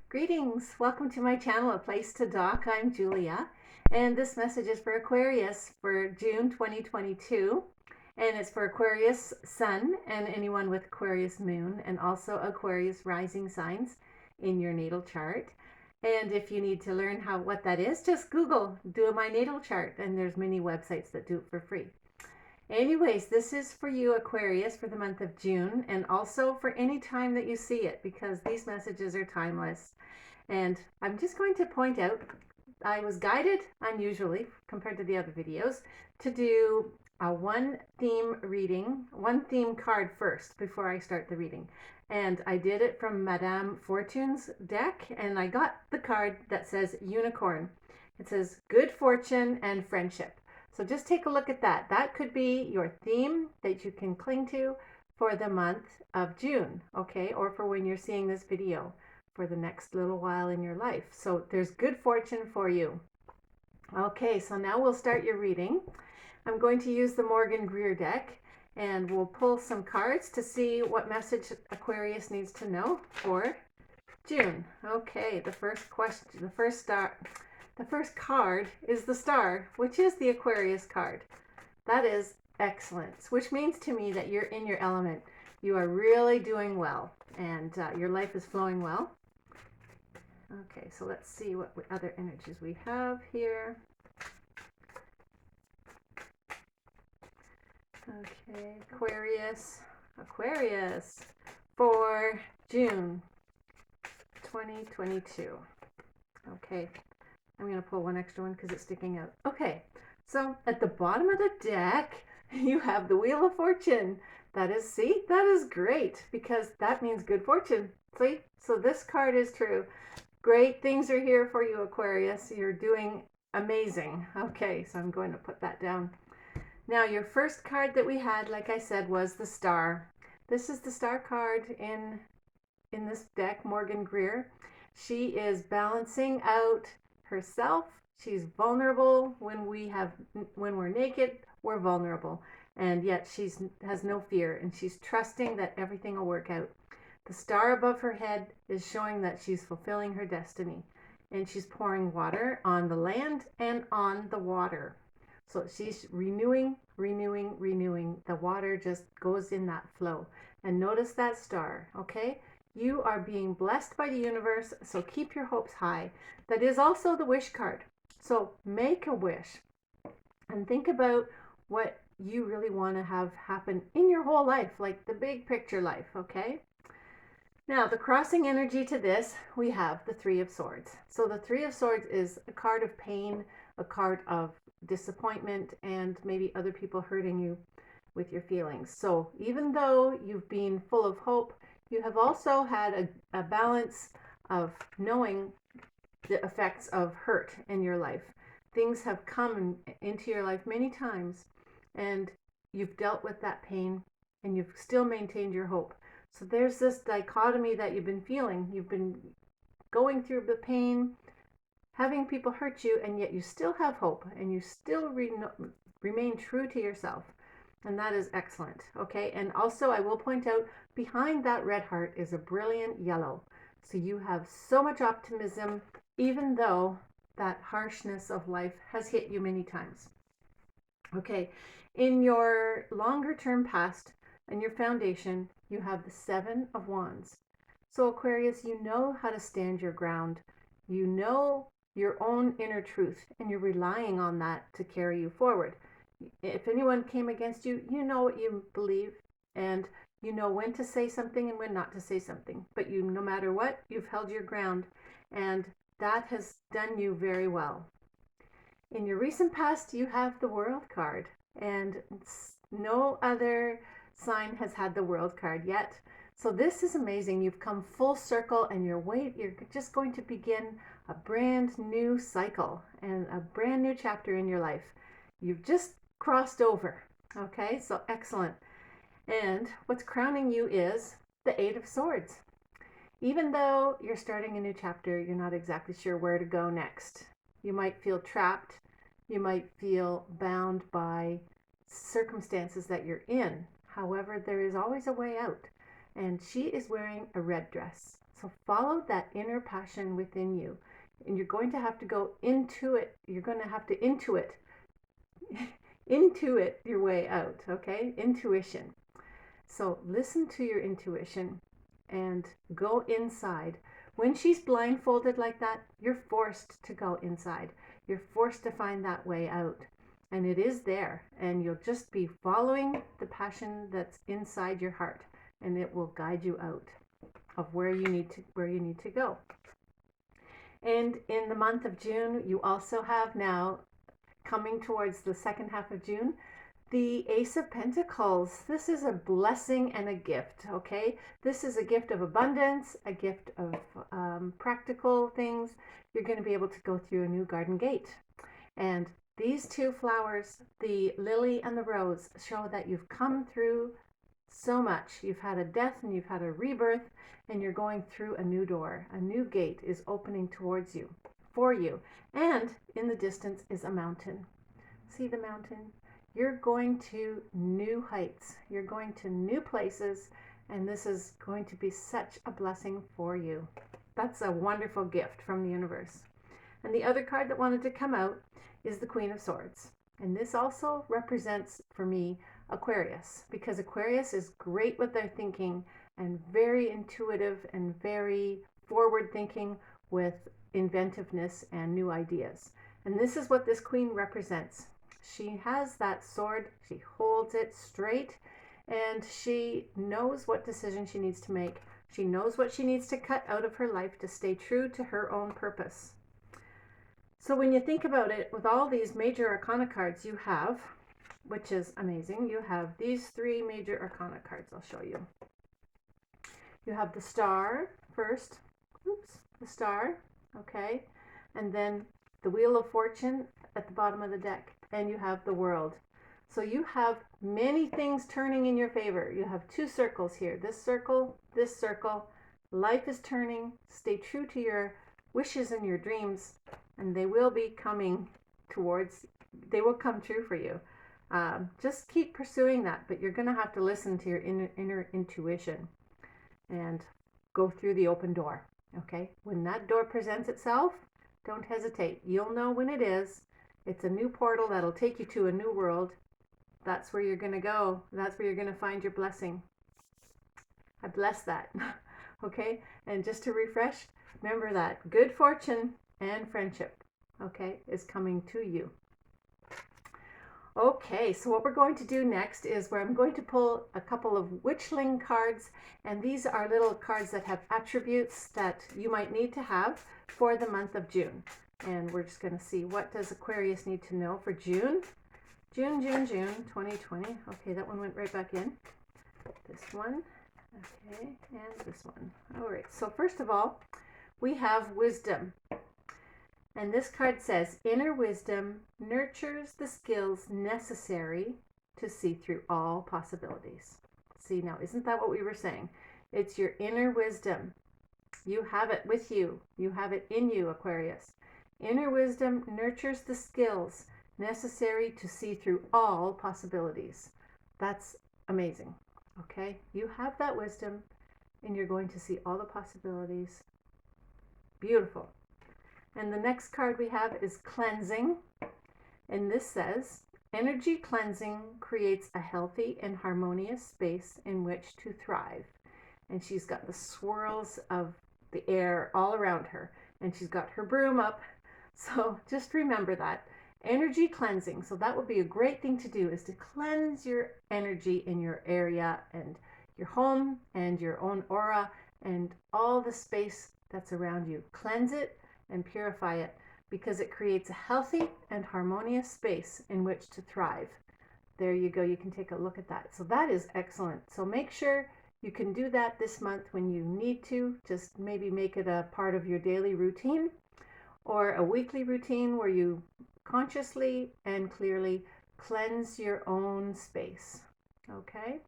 Greetings! Welcome to my channel, A Place to Dock. I'm Julia, and this message is for Aquarius for June 2022, and it's for Aquarius Sun and anyone with Aquarius Moon, and also Aquarius rising signs in your natal chart. And if you need to learn what that is, just Google "do my natal chart," and there's many websites that do it for free. Anyways, this is for you, Aquarius, for the month of June, and also for any time that you see it, because these messages are timeless. And I'm just going to point out, I was guided, unusually compared to the other videos, to do a one theme reading, one theme card first before I start the reading. And I did it from Madame Fortune's deck, and I got the card that says Unicorn. It says good fortune and friendship. So just take a look at that. That could be your theme that you can cling to for the month of June, okay? Or for when you're seeing this video for the next little while in your life. So there's good fortune for you. Okay, so now we'll start your reading. I'm going to use the Greer deck, and we'll pull some cards to see what message Aquarius needs to know for June. Okay, the first card is the Star, which is the Aquarius card. That is excellence, which means to me that you're in your element. You are really doing well, and your life is flowing well. Okay, so let's see what other energies we have here. Okay, Aquarius for June 2022. Okay, I'm going to pull one extra one because it's sticking out. Okay, so at the bottom of the deck, you have the Wheel of Fortune. That is great, because that means good fortune. See? So this card is true. Great things are here for you, Aquarius. You're doing amazing. Okay, so I'm going to put that down. Now, your first card that we had, like I said, was the Star. This is the Star card in this deck, Greer. She is balancing out herself. She's vulnerable. When we're naked, we're vulnerable. And yet she has no fear, and she's trusting that everything will work out. The star above her head is showing that she's fulfilling her destiny, and she's pouring water on the land and on the water. So she's renewing. The water just goes in that flow. And notice that star, okay? You are being blessed by the universe, so keep your hopes high. That is also the wish card. So make a wish and think about what you really want to have happen in your whole life, like the big picture life, okay? Now, the crossing energy to this, we have the Three of Swords. So the Three of Swords is a card of pain, a card of disappointment, and maybe other people hurting you with your feelings. So even though you've been full of hope, you have also had a balance of knowing the effects of hurt in your life. Things have come into your life many times, and you've dealt with that pain, and you've still maintained your hope. So there's this dichotomy that you've been feeling. You've been going through the pain, having people hurt you, and yet you still have hope, and you still remain true to yourself. And that is excellent, okay? And also, I will point out, behind that red heart is a brilliant yellow. So you have so much optimism, even though that harshness of life has hit you many times. Okay, in your longer term past and your foundation, you have the Seven of Wands. So Aquarius, you know how to stand your ground. You know your own inner truth, and you're relying on that to carry you forward. If anyone came against you, you know what you believe, and you know when to say something and when not to say something. But no matter what, you've held your ground, and that has done you very well. In your recent past, you have the World card, and no other sign has had the World card yet. So this is amazing. You've come full circle, and you're just going to begin a brand new cycle and a brand new chapter in your life. You've just crossed over. Okay, so excellent. And what's crowning you is the Eight of Swords. Even though you're starting a new chapter, you're not exactly sure where to go next. You might feel trapped. You might feel bound by circumstances that you're in. However, there is always a way out. And she is wearing a red dress. So follow that inner passion within you. And you're going to have to go into it. You're going to have to intuit your way out, okay? Intuition. So listen to your intuition and go inside. When she's blindfolded like that, you're forced to go inside. You're forced to find that way out. And it is there. And you'll just be following the passion that's inside your heart. And it will guide you out of where you need to go. And in the month of June, you also have now, coming towards the second half of June, the Ace of Pentacles. This is a blessing and a gift, okay? This is a gift of abundance, a gift of practical things. You're going to be able to go through a new garden gate. And these two flowers, the lily and the rose, show that you've come through so much. You've had a death and you've had a rebirth, and you're going through a new door. A new gate is opening towards you, for you. And in the distance is a mountain. See the mountain? You're going to new heights. You're going to new places, and this is going to be such a blessing for you. That's a wonderful gift from the universe. And the other card that wanted to come out is the Queen of Swords. And this also represents, for me, Aquarius, because Aquarius is great with their thinking and very intuitive and very forward thinking with inventiveness and new ideas. And this is what this queen represents. She has that sword, she holds it straight, and she knows what decision she needs to make. She knows what she needs to cut out of her life to stay true to her own purpose. So when you think about it, with all these major arcana cards you have, which is amazing, you have these three major arcana cards. I'll show you. You have the star first. Oops, the star, okay, and then the Wheel of Fortune at the bottom of the deck, and you have the World. So you have many things turning in your favor. You have two circles here, this circle, this circle. Life is turning. Stay true to your wishes and your dreams, and they will be coming towards, they will come true for you. Just keep pursuing that, but you're going to have to listen to your inner intuition and go through the open door. Okay, when that door presents itself, don't hesitate. You'll know when it is. It's a new portal that'll take you to a new world. That's where you're going to go. That's where you're going to find your blessing. I bless that. Okay, and just to refresh, remember that good fortune and friendship, okay, is coming to you. Okay, so what we're going to do next is where I'm going to pull a couple of witchling cards, and these are little cards that have attributes that you might need to have for the month of June. And we're just going to see, what does Aquarius need to know for June? June 2020. Okay, that one went right back in. This one, okay, and this one. All right, so first of all, we have wisdom. And this card says, inner wisdom nurtures the skills necessary to see through all possibilities. See, now, isn't that what we were saying? It's your inner wisdom. You have it with you. You have it in you, Aquarius. Inner wisdom nurtures the skills necessary to see through all possibilities. That's amazing. Okay? You have that wisdom, and you're going to see all the possibilities. Beautiful. And the next card we have is cleansing. And this says, energy cleansing creates a healthy and harmonious space in which to thrive. And she's got the swirls of the air all around her. And she's got her broom up. So just remember that. Energy cleansing. So that would be a great thing to do, is to cleanse your energy in your area and your home and your own aura and all the space that's around you. Cleanse it and purify it, because it creates a healthy and harmonious space in which to thrive. There you go. You can take a look at that. So that is excellent. So make sure you can do that this month when you need to. Just maybe make it a part of your daily routine or a weekly routine where you consciously and clearly cleanse your own space. Okay?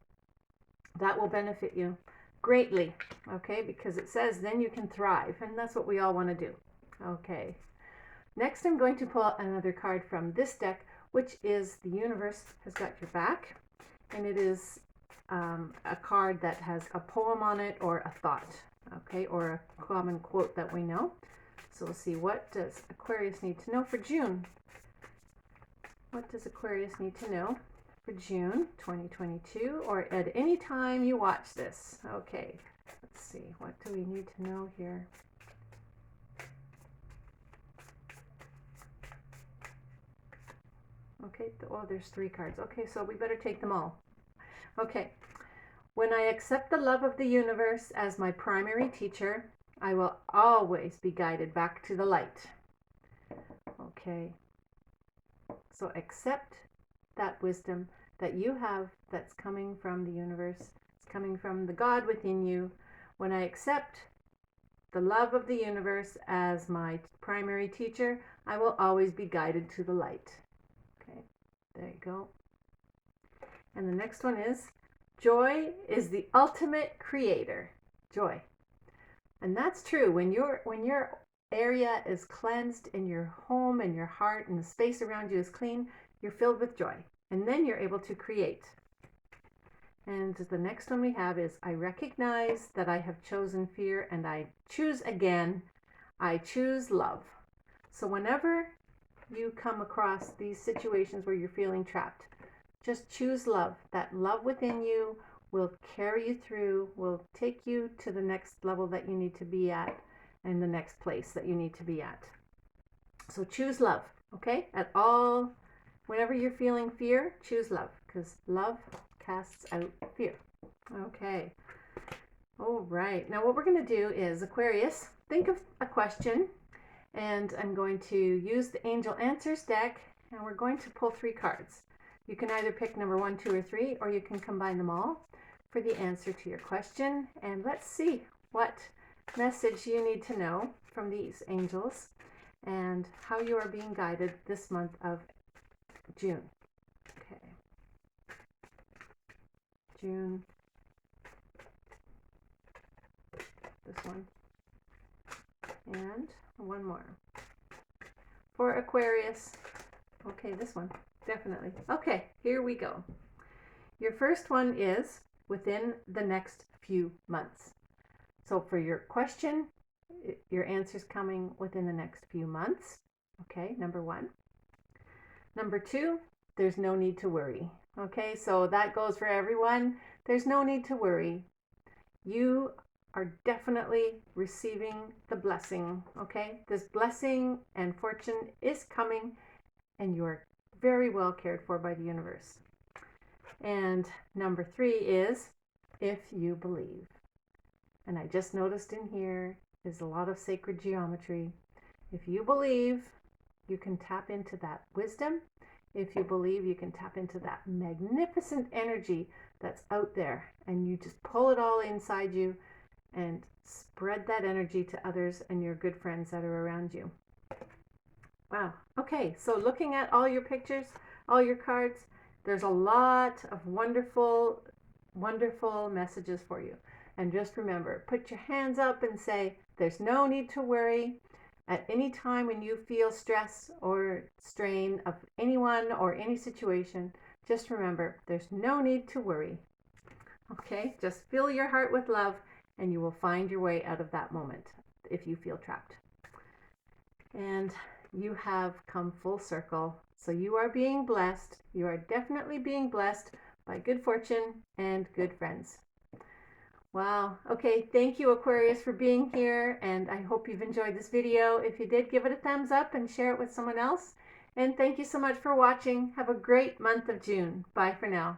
That will benefit you greatly. Okay? Because it says then you can thrive, and that's what we all want to do. Okay, next I'm going to pull out another card from this deck, which is the universe has got your back, and it is a card that has a poem on it or a thought. okay, or a common quote that we know. So we'll see, what does Aquarius need to know for June? What does Aquarius need to know for June 2022, or at any time you watch this? Okay, let's see, what do we need to know here? Okay, oh, there's 3 cards. Okay, so we better take them all. Okay, when I accept the love of the universe as my primary teacher, I will always be guided back to the light. Okay, so accept that wisdom that you have that's coming from the universe. It's coming from the God within you. When I accept the love of the universe as my primary teacher, I will always be guided to the light. Okay, there you go. And the next one is, joy is the ultimate creator. Joy. And that's true. When your area is cleansed and your home and your heart and the space around you is clean, you're filled with joy. And then you're able to create. And the next one we have is, I recognize that I have chosen fear and I choose again. I choose love. So whenever you come across these situations where you're feeling trapped, just choose love. That love within you will carry you through, will take you to the next level that you need to be at and the next place that you need to be at. So choose love, okay? Whenever you're feeling fear, choose love, because love casts out fear. Okay. All right. Now what we're going to do is, Aquarius, think of a question, and I'm going to use the Angel Answers deck, and we're going to pull 3 cards. You can either pick number 1, 2, or 3, or you can combine them all for the answer to your question. And let's see what message you need to know from these angels and how you are being guided this month of June. Okay. June. This one. And one more. For Aquarius. Okay, this one. Definitely. Okay, here we go. Your first one is within the next few months. So for your question, your answer's coming within the next few months. Okay, number 1. Number 2, there's no need to worry. Okay, so that goes for everyone. There's no need to worry. You are definitely receiving the blessing. Okay, this blessing and fortune is coming, and you are very well cared for by the universe. And number 3 is, if you believe. And I just noticed in here is a lot of sacred geometry. If you believe, you can tap into that wisdom. If you believe, you can tap into that magnificent energy that's out there, and you just pull it all inside you and spread that energy to others and your good friends that are around you. Wow. Okay, so looking at all your pictures, all your cards, there's a lot of wonderful, wonderful messages for you. And just remember, put your hands up and say, there's no need to worry. At any time when you feel stress or strain of anyone or any situation, just remember, there's no need to worry. Okay, just fill your heart with love and you will find your way out of that moment if you feel trapped. And you have come full circle. So you are being blessed. You are definitely being blessed by good fortune and good friends. Wow. Okay. Thank you, Aquarius, for being here. And I hope you've enjoyed this video. If you did, give it a thumbs up and share it with someone else. And thank you so much for watching. Have a great month of June. Bye for now.